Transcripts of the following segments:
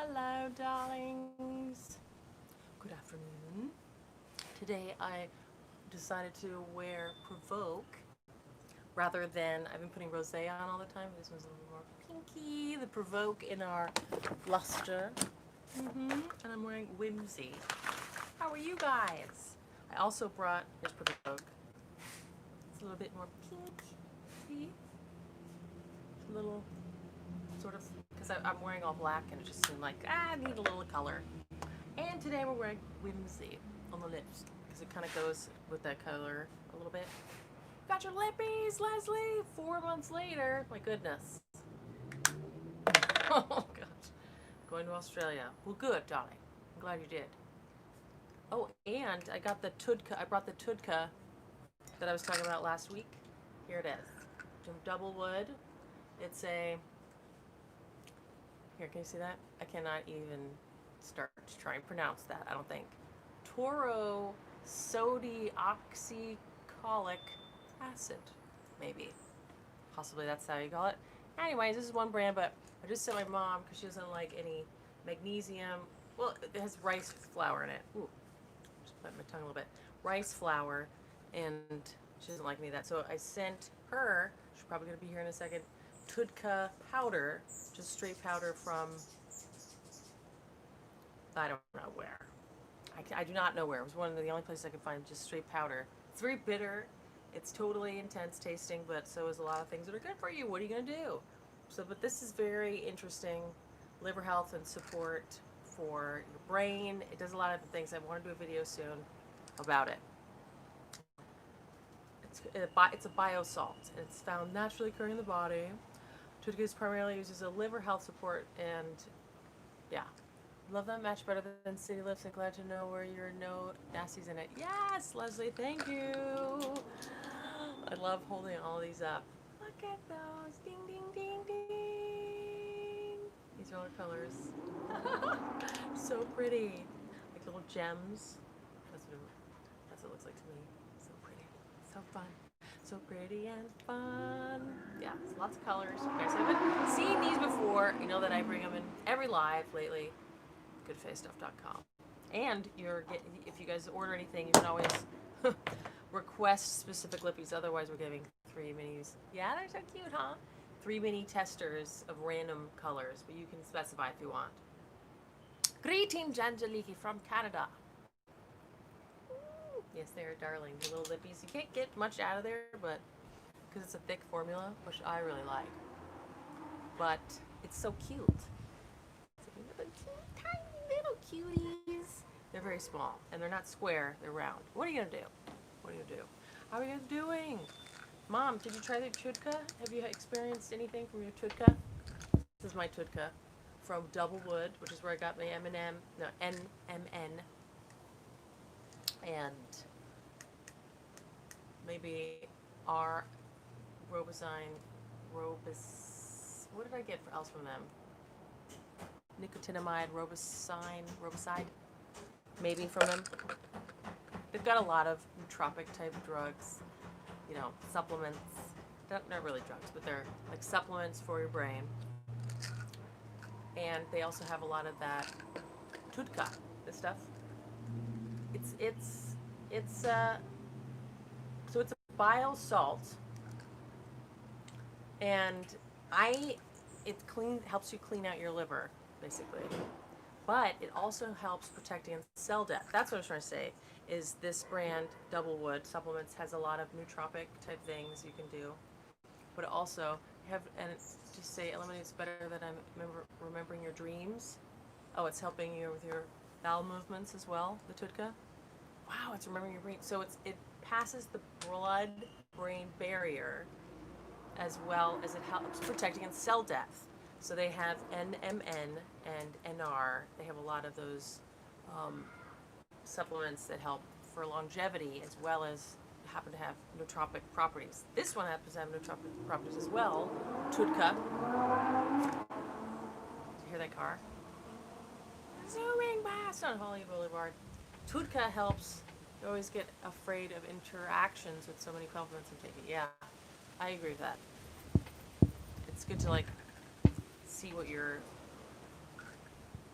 Hello, darlings. Good afternoon. Today I decided to wear Provoke rather than, I've been putting rosé on all the time. This one's a little more pinky. The Provoke in our luster. And I'm wearing Whimsy. How are you guys? I also brought, here's Provoke. It's a little bit more pink. See? A little sort of, because I'm wearing all black and it just seemed like, I need a little color. And today we're wearing Whimsy on the lips because it kind of goes with that color a little bit. Got your lippies, Leslie! 4 months later. My goodness. Oh, gosh. Going to Australia. Well, good, darling. I'm glad you did. Oh, and I got the TUDCA. I brought the TUDCA that I was talking about last week. Here it is. From Double Wood. It's a... Here, can you see that? I cannot even start to try and pronounce that, I don't think. Toro sodioxycholic acid, maybe. Possibly that's how you call it. Anyways, this is one brand, but I just sent my mom because she doesn't like any magnesium. Well, it has rice flour in it. Ooh, just bite my tongue a little bit. Rice flour, and she doesn't like any of that. So I sent her, she's probably going to be here in a second, TUDCA powder, just straight powder from, I don't know where. I do not know where. It was one of the only places I could find just straight powder. It's very bitter. It's totally intense tasting, but so is a lot of things that are good for you. What are you going to do? So, but this is very interesting. Liver health and support for your brain. It does a lot of things. I want to do a video soon about it. It's a biosalt, and it's found naturally occurring in the body. TUDCA is primarily used as a liver health support, and yeah. Love that match better than City Lips, and glad to know where your no nasty's in it. Yes, Leslie, thank you. I love holding all these up. Look at those. Ding, ding, ding, ding. These are all colors. So pretty. Like little gems. That's what it looks like to me. So pretty. So fun. So pretty and fun. Yeah, lots of colors. You guys haven't seen these before. You know that I bring them in every live lately. Goodfacestuff.com. And if you guys order anything, you can always request specific lippies. Otherwise, we're giving 3 minis. Yeah, they're so cute, huh? 3 mini testers of random colors, but you can specify if you want. Greetings, Angeliki from Canada. Yes, they're darling. The little lippies. You can't get much out of there, but because it's a thick formula, which I really like. But it's so cute. Tiny little cuties. They're very small, and they're not square. They're round. What are you gonna do? What are you gonna do? How are you guys doing? Mom, did you try the TUDCA? Have you experienced anything from your TUDCA? This is my TUDCA from Double Wood, which is where I got my NMN. And maybe our Robicide. What did I get else from them? Nicotinamide, Robicide, maybe from them. They've got a lot of nootropic type drugs, you know, supplements. Not really drugs, but they're like supplements for your brain. And they also have a lot of that TUDCA, this stuff. So it's a biosalt, and it helps you clean out your liver, basically. But it also helps protect against cell death. That's what I was trying to say, is this brand, Double Wood Supplements, has a lot of nootropic type things you can do. But also just say eliminates better than I'm remembering your dreams. Oh, it's helping you with your bowel movements as well, the TUDCA. Wow, it's remembering your brain. So it passes the blood-brain barrier as well as it helps protect against cell death. So they have NMN and NR. They have a lot of those supplements that help for longevity as well as happen to have nootropic properties. This one happens to have nootropic properties as well. TUDCA. Did you hear that car? Zooming past on Hollywood Boulevard. TUDCA helps. You always get afraid of interactions with so many compliments I'm taking. Yeah, I agree with that. It's good to like see what your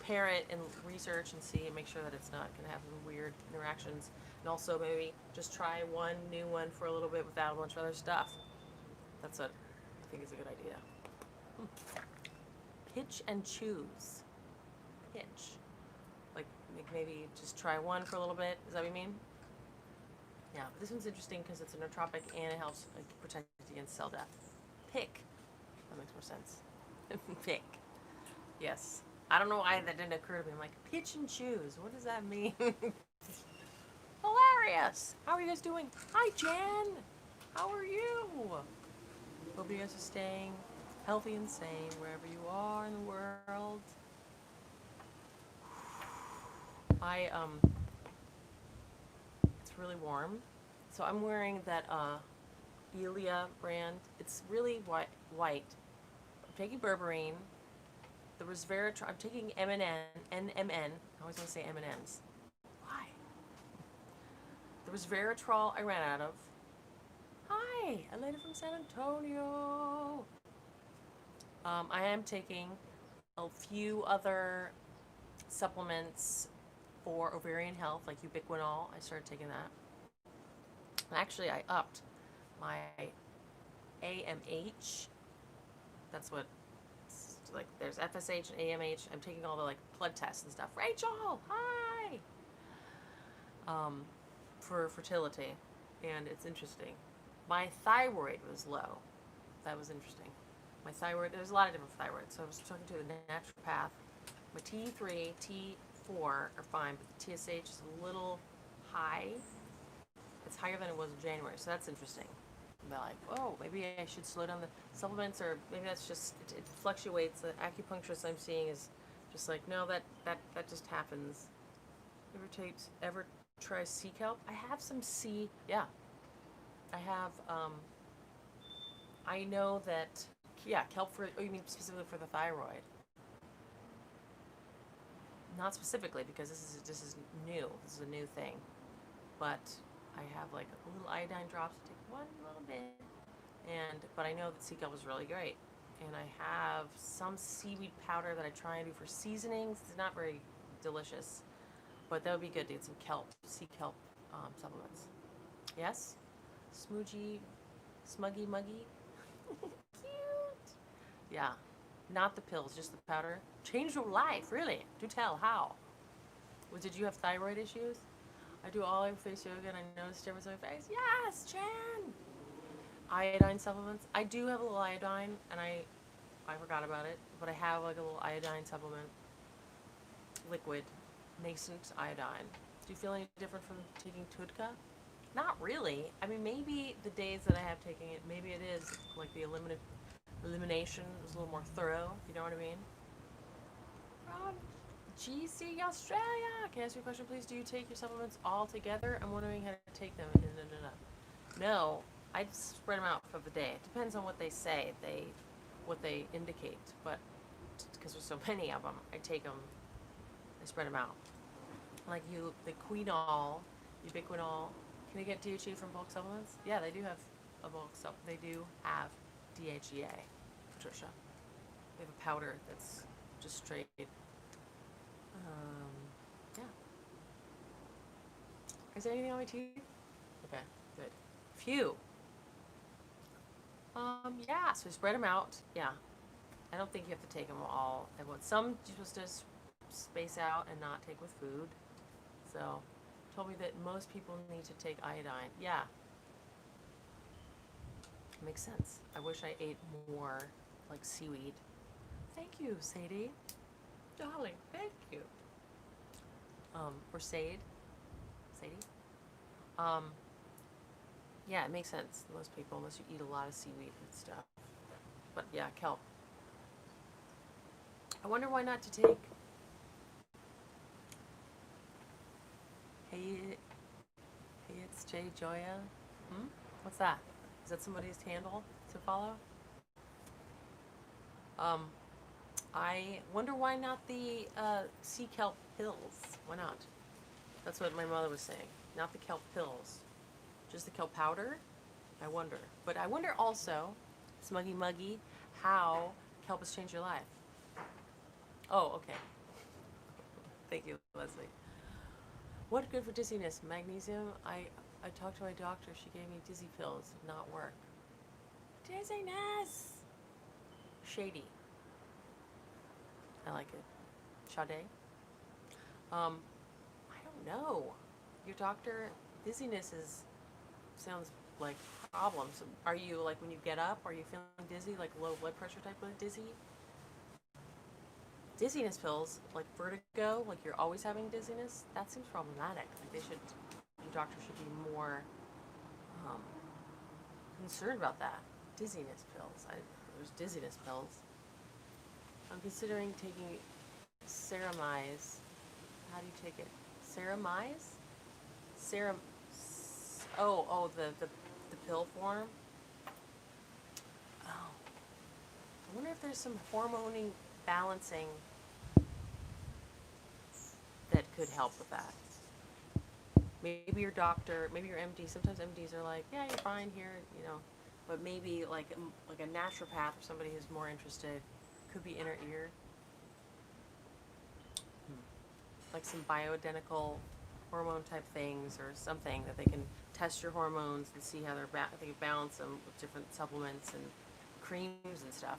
compare it and research and see and make sure that it's not going to have some weird interactions. And also maybe just try one new one for a little bit without a bunch of other stuff. That's what I think is a good idea. Pitch and choose. Pitch. Like maybe just try one for a little bit. Is that what you mean? Yeah, this one's interesting because it's a nootropic and it helps protect against cell death. Pick. That makes more sense. Pick. Yes. I don't know why that didn't occur to me. I'm like, pitch and choose. What does that mean? Hilarious. How are you guys doing? Hi, Jen. How are you? Hope you guys are staying healthy and sane wherever you are in the world. It's really warm. So I'm wearing that Elia brand. It's really white. I'm taking Berberine. The resveratrol. I'm taking NMN. I always want to say M&Ms. Why? The resveratrol I ran out of. Hi, Elena from San Antonio. I am taking a few other supplements for ovarian health, like ubiquinol. I started taking that. And actually, I upped my AMH. That's what, like, there's FSH and AMH. I'm taking all the, like, blood tests and stuff. Rachel, hi! For fertility. And it's interesting. My thyroid was low. That was interesting. My thyroid, there's a lot of different thyroids. So I was talking to the naturopath. My T3, T4 are fine, but the TSH is a little high. It's higher than it was in January, so that's interesting. I'm like, oh, maybe I should slow down the supplements, or maybe that's just, it fluctuates. The acupuncturist I'm seeing is just like, no, that just happens. Ever try sea kelp? I have some sea, yeah. I have, I know that, yeah, kelp for, oh, you mean specifically for the thyroid? Not specifically, because this is new. This is a new thing. But I have like little iodine drops. I take one little bit, but I know that sea kelp is really great. And I have some seaweed powder that I try and do for seasonings. It's not very delicious, but that would be good to get some kelp, sea kelp supplements. Yes, smuggy muggy. Cute. Yeah, not the pills, just the powder. Changed your life, really. Do tell, how? Well, did you have thyroid issues? I do all over face yoga and I noticed difference on my face. Yes, Jen! Iodine supplements. I do have a little iodine, and I forgot about it, but I have like a little iodine supplement. Liquid. Nascent iodine. Do you feel any different from taking TUDCA? Not really. I mean, maybe the days that I have taken it, maybe it is like the elimination is a little more thorough. You know what I mean? From GC Australia. Can I ask you a question, please? Do you take your supplements all together? I'm wondering how to take them. No, I just spread them out for the day. It depends on what they say, what they indicate. But because there's so many of them, I take them. I spread them out. Like the Quinol, ubiquinol. Can you get DHEA from bulk supplements? Yeah, they do have a bulk supplement. They do have DHEA, Patricia. They have a powder that's just straight. Yeah. Is there anything on my teeth? Okay, good. Phew. Yeah, so spread them out. Yeah. I don't think you have to take them all at once. Some you're supposed to space out and not take with food. So, told me that most people need to take iodine. Yeah. Makes sense. I wish I ate more like seaweed. Thank you, Sadie. Darling, thank you. Or Sadie. Yeah, it makes sense. Most people, unless you eat a lot of seaweed and stuff. But yeah, kelp. I wonder why not to take. Hey, it's Jay Joya. What's that? Is that somebody's handle to follow? I wonder why not the sea kelp pills. Why not? That's what my mother was saying. Not the kelp pills. Just the kelp powder? I wonder. But I wonder also, Smuggy Muggy, how kelp has changed your life. Oh, okay. Thank you, Leslie. What good for dizziness? Magnesium? I talked to my doctor. She gave me dizzy pills. Did not work. Dizziness! Shady. I like it. Sade? I don't know. Your doctor, dizziness sounds like problems. Are you, like, when you get up, are you feeling dizzy, like low blood pressure type of dizzy? Dizziness pills, like vertigo, like you're always having dizziness, that seems problematic. Like your doctor should be more concerned about that. Dizziness pills. There's dizziness pills. I'm considering taking Ceramize. How do you take it? Ceramize? The pill form. Oh, I wonder if there's some hormone balancing that could help with that. Maybe your doctor, maybe your MD. Sometimes MDs are like, yeah, you're fine here, you know. But maybe like a naturopath or somebody who's more interested, could be inner ear. Like some bioidentical hormone type things or something that they can test your hormones and see how they can balance them with different supplements and creams and stuff.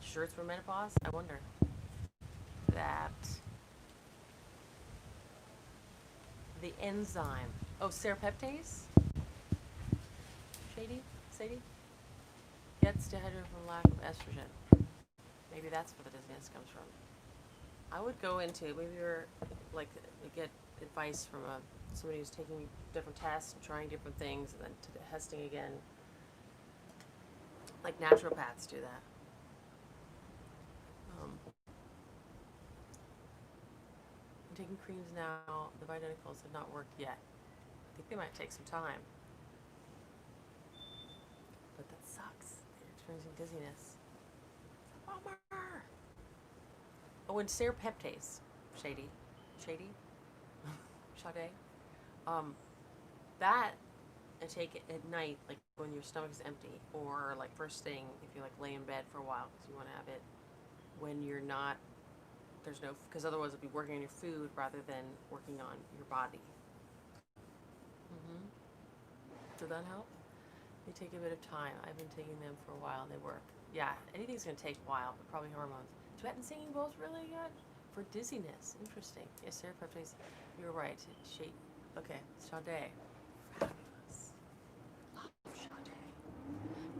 Shirts for menopause? I wonder. That. The enzyme. Oh, serapeptase? Sadie? Gets dehydrated from lack of estrogen. Maybe that's where the dizziness comes from. I would go into, maybe you're, like, get advice from somebody who's taking different tests and trying different things and then testing again. Like naturopaths do that. I'm taking creams now. The Bioidenticals have not worked yet. I think they might take some time. But that sucks. They're experiencing dizziness. Bummer. Oh, and serapeptase. Shady? Sade? That I take it at night, like when your stomach is empty, or like first thing if you like lay in bed for a while because you want to have it when you're not, because otherwise it'll be working on your food rather than working on your body. Did that help? They take a bit of time. I've been taking them for a while and they work. Yeah, anything's going to take a while, but probably hormones. Tibetan singing bowl's really good for dizziness. Interesting. Yes, serapeptase. You're right. Okay, Sade. Fabulous. Love Sade.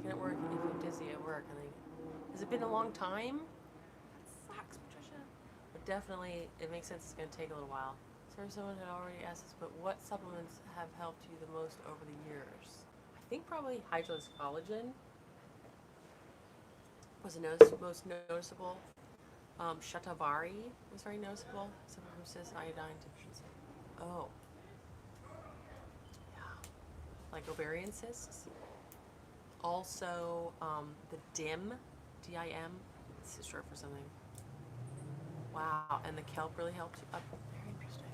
Can it work if you're dizzy at work? Has it been a long time? That sucks, Patricia. But definitely, it makes sense. It's going to take a little while. Sorry, someone had already asked this, but what supplements have helped you the most over the years? I think probably Hydrolyzed Collagen was the most noticeable. Shatavari was very noticeable. Someone who says iodine deficiency. Oh. Yeah. Like ovarian cysts. Also, the DIM, D-I-M, it's short for something. Wow, and the kelp really helped you. Very interesting.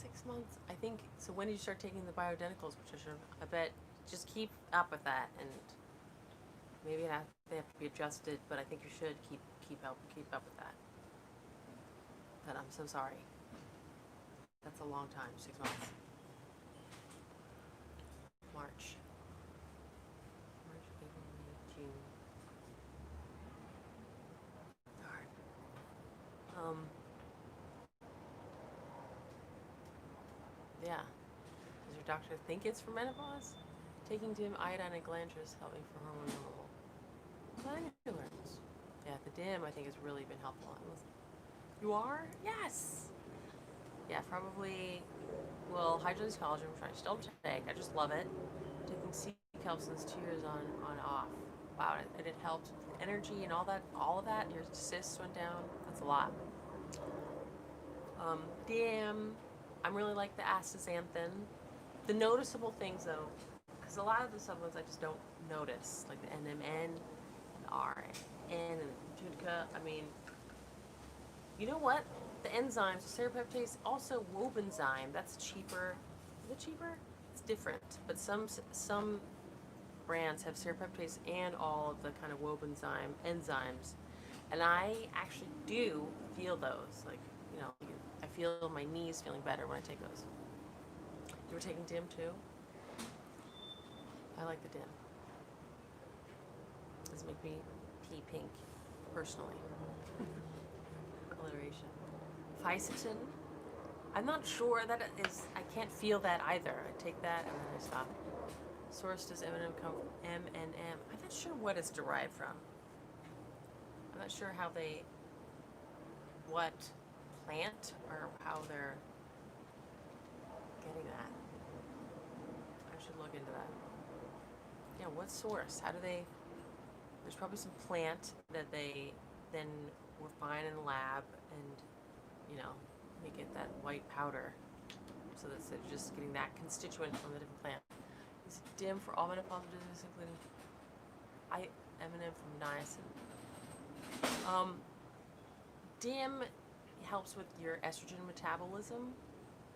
6 months, I think. So when did you start taking the bioidenticals, Patricia? I bet just keep up with that, and maybe they have to be adjusted, but I think you should keep up with that. But I'm so sorry. That's a long time, 6 months. March, April, May, June. Darn. Yeah. Does your doctor think it's for menopause? Taking DIM, iodine, and glandulars help me for hormone removal. Glandulars. Yeah, the DIM I think has really been helpful. You are? Yes. Yeah, probably. Well, Hydrolyzed Collagen, which I still take. I just love it. Taking sea kelp since 2 years on off. Wow, and it helped energy and all of that. Your cysts went down. That's a lot. DIM. I'm really like the astaxanthin. The noticeable things though, because a lot of the supplements I just don't notice, like the NMN, the RN, and the TUDCA. I mean, you know what? The enzymes, the serapeptase, also wobenzyme. That's cheaper. Is it cheaper? It's different, but some brands have serapeptase and all of the kind of woven enzymes. And I actually do feel those. Like, you know, I feel my knees feeling better when I take those. You were taking DIM too? I like the DIM. Does make me pee pink, personally. Alliteration. Fisetin. I'm not sure that it is. I can't feel that either. I take that and then I stop. Source does M&M come from M&M? I'm not sure what it's derived from. I'm not sure how they, what plant or how they're getting that. I should look into that. Yeah, what source? How do they? There's probably some plant that they then refine in the lab and, you know, make it that white powder. So that's just getting that constituent from the different plant. Is it DIM for all menopausal dizziness, including M&M from niacin? DIM helps with your estrogen metabolism.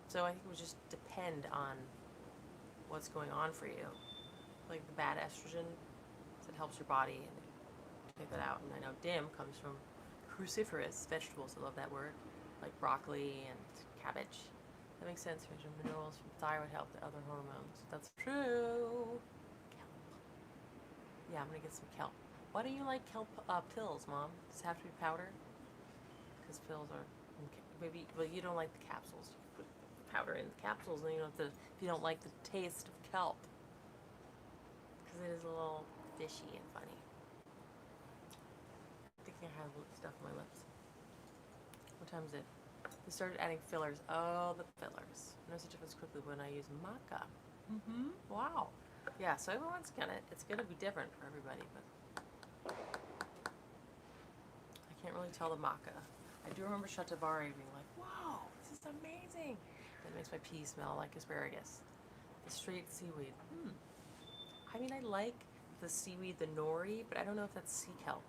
So I think it would just depend on what's going on for you. Like the bad estrogen, so it helps your body and take that out. And I know DIM comes from cruciferous vegetables. I love that word, like broccoli and cabbage. That makes sense. Rich in minerals from thyroid health to other hormones. That's true. Kelp. Yeah, I'm gonna get some kelp. Why do you like kelp pills, Mom? Does it have to be powder? Because pills are maybe. Well, you don't like the capsules. You put powder in the capsules, and you don't have to. If you don't like the taste of kelp, because it is a little fishy and funny. I think I have stuff on my lips. What time is it? They started adding fillers. Oh, the fillers. I notice a difference quickly when I use maca. Wow. Yeah, so everyone's it's gonna be different for everybody, but I can't really tell the maca. I do remember Shatavari being like, wow, this is amazing. It makes my pee smell like asparagus. The straight seaweed. I mean, I like the seaweed, the nori, but I don't know if that's sea kelp.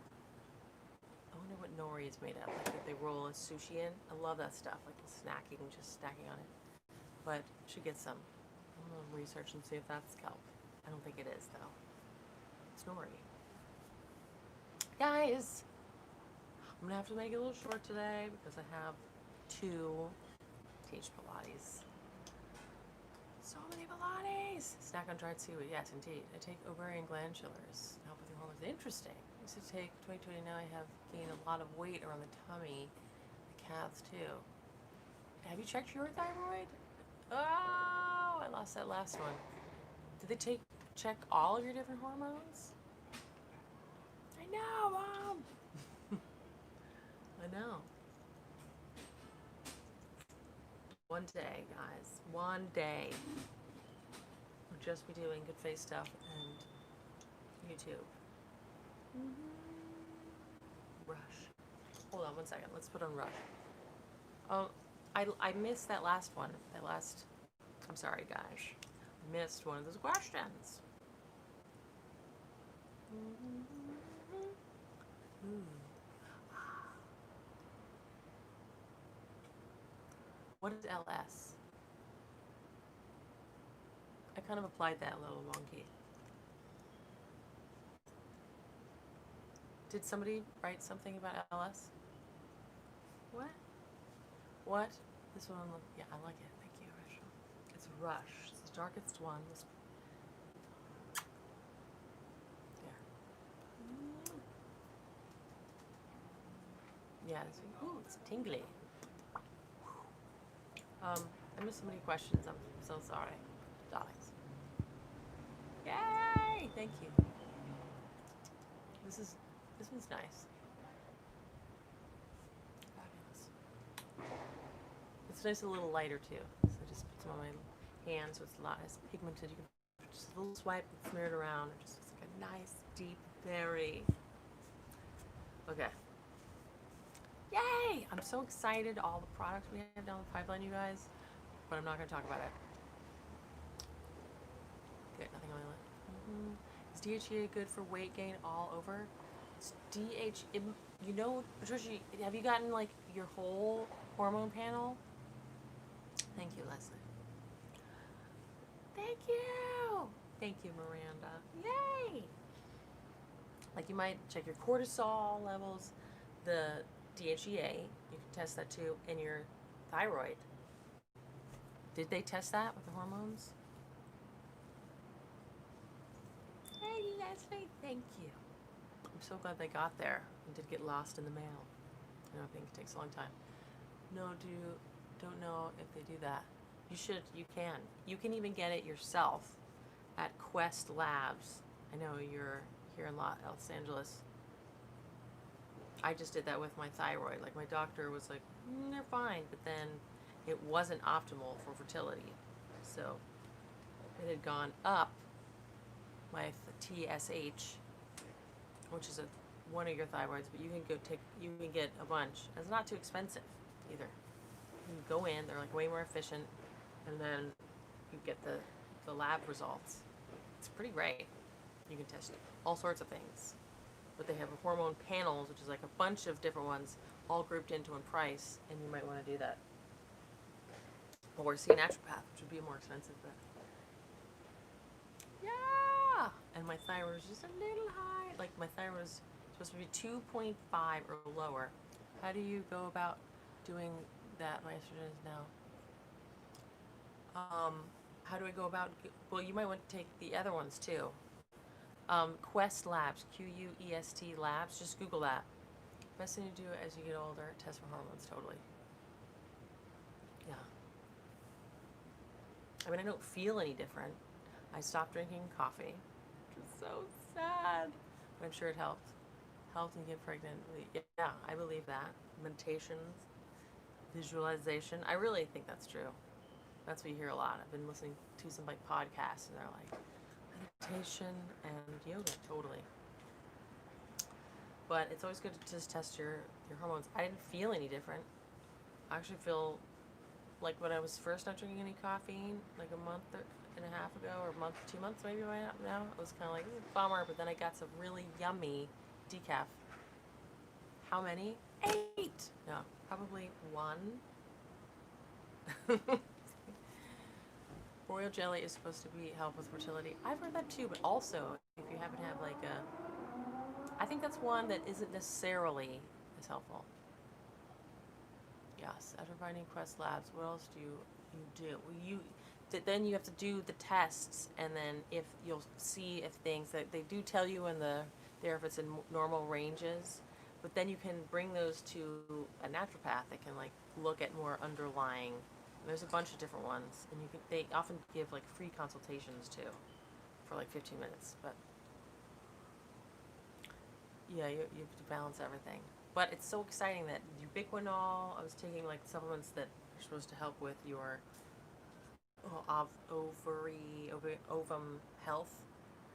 I wonder what nori is made of. Like if they roll a sushi in. I love that stuff. Like snacking, just snacking on it. But should get some. I'm gonna research and see if that's kelp. I don't think it is though. It's nori. Guys, I'm gonna have to make it a little short today because I have to teach Pilates. So many Pilates. Snack on dried seaweed. Yes, indeed. I take ovarian gland chillers to help with the hormones. Interesting. I used to take 2020. Now I have gained a lot of weight around the tummy, the calves too. Have you checked your thyroid? Oh, I lost that last one. Did they check all of your different hormones? I know, Mom. I know. One day, guys. One day. We'll just be doing good face stuff and YouTube. Rush. Hold on one second. Let's put on Rush. I missed that last one. I'm sorry, guys. I missed one of those questions. What is LS? I kind of applied that a little wonky. Did somebody write something about LS? What? What? This one, yeah, I like it. Thank you, Rachel. It's Rush. It's the darkest one. There. Yeah, it's tingly. I missed so many questions. I'm so sorry, darlings. Yay! Thank you. This one's nice. Fabulous. It's nice and a little lighter too. So I just put some on my hand, so it's a lot less pigmented. You can just a little swipe and smear it around. It just looks like a nice, deep berry. Okay. Yay! I'm so excited. All the products we have down the pipeline, you guys. But I'm not going to talk about it. Okay, nothing on my lip. Is DHEA good for weight gain all over? It's you know, Patricia, have you gotten like your whole hormone panel? Thank you, Leslie. Thank you. Thank you, Miranda. Yay! Like you might check your cortisol levels, the DHEA, you can test that too, and your thyroid. Did they test that with the hormones? Hey Leslie, thank you. I'm so glad they got there and did get lost in the mail. I don't think it takes a long time. No, don't know if they do that. You should, you can. You can even get it yourself at Quest Labs. I know you're here in Los Angeles. I just did that with my thyroid. Like my doctor was like, they're fine, but then it wasn't optimal for fertility. So it had gone up my TSH, which is one of your thyroids, but you can get a bunch. It's not too expensive either. You can go in, they're like way more efficient, and then you get the lab results. It's pretty great. You can test all sorts of things. But they have hormone panels, which is like a bunch of different ones, all grouped into one price, and you might want to do that. Or see a naturopath, which would be more expensive, but yeah. And my thyroid is just a little high. Like my thyroid is supposed to be 2.5 or lower. How do you go about doing that? My estrogen is now. How do I go about? Well, you might want to take the other ones too. Quest Labs, Quest Labs. Just Google that. Best thing to do as you get older, test for hormones. Totally. Yeah. I mean, I don't feel any different. I stopped drinking coffee, which is so sad. But I'm sure it helped. Helped me get pregnant. Yeah, I believe that. Meditations, visualization. I really think that's true. That's what you hear a lot. I've been listening to some like podcasts, and they're like meditation and yoga, totally. But it's always good to just test your hormones. I didn't feel any different. I actually feel like when I was first not drinking any caffeine, like a month and a half ago, or 2 months maybe right now, it was kind of like, bummer, but then I got some really yummy decaf. How many? 8! No, probably 1. Royal jelly is supposed to help with fertility. I've heard that too, but also if you happen to have like I think that's one that isn't necessarily as helpful. Yes, after finding Quest Labs, what else do you do? Then you have to do the tests, and then if you'll see if things that they do tell you if it's in normal ranges, but then you can bring those to a naturopath that can like look at more underlying. There's a bunch of different ones, and they often give like free consultations too, for like 15 minutes. But yeah, you have to balance everything. But it's so exciting that ubiquinol. I was taking like supplements that are supposed to help with your ovum health,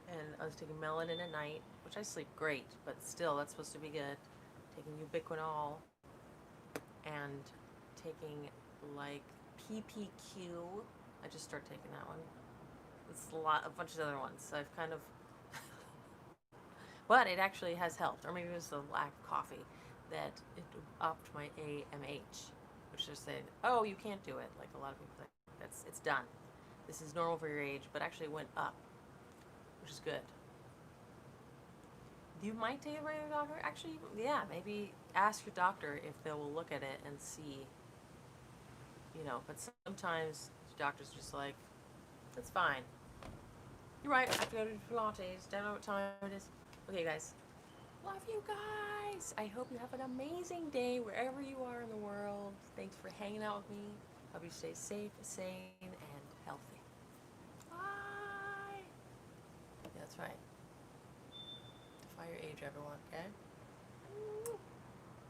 and I was taking melanin at night, which I sleep great, but still that's supposed to be good. Taking ubiquinol and taking like PPQ. I just started taking that one. It's a bunch of other ones. So I've kind of, but it actually has helped. Or maybe it was the lack of coffee that it upped my AMH, which just said, oh, you can't do it. Like a lot of people think it's done. This is normal for your age, but actually it went up, which is good. You might take it by your doctor. Actually, yeah, maybe ask your doctor if they will look at it and see. But sometimes doctors are just like, it's fine. You're right, I have to go to Pilates. Don't know what time it is. Okay, guys. Love you guys. I hope you have an amazing day wherever you are in the world. Thanks for hanging out with me. Hope you stay safe, sane, and healthy. Bye. Yeah, that's right. Defy your age, everyone, okay?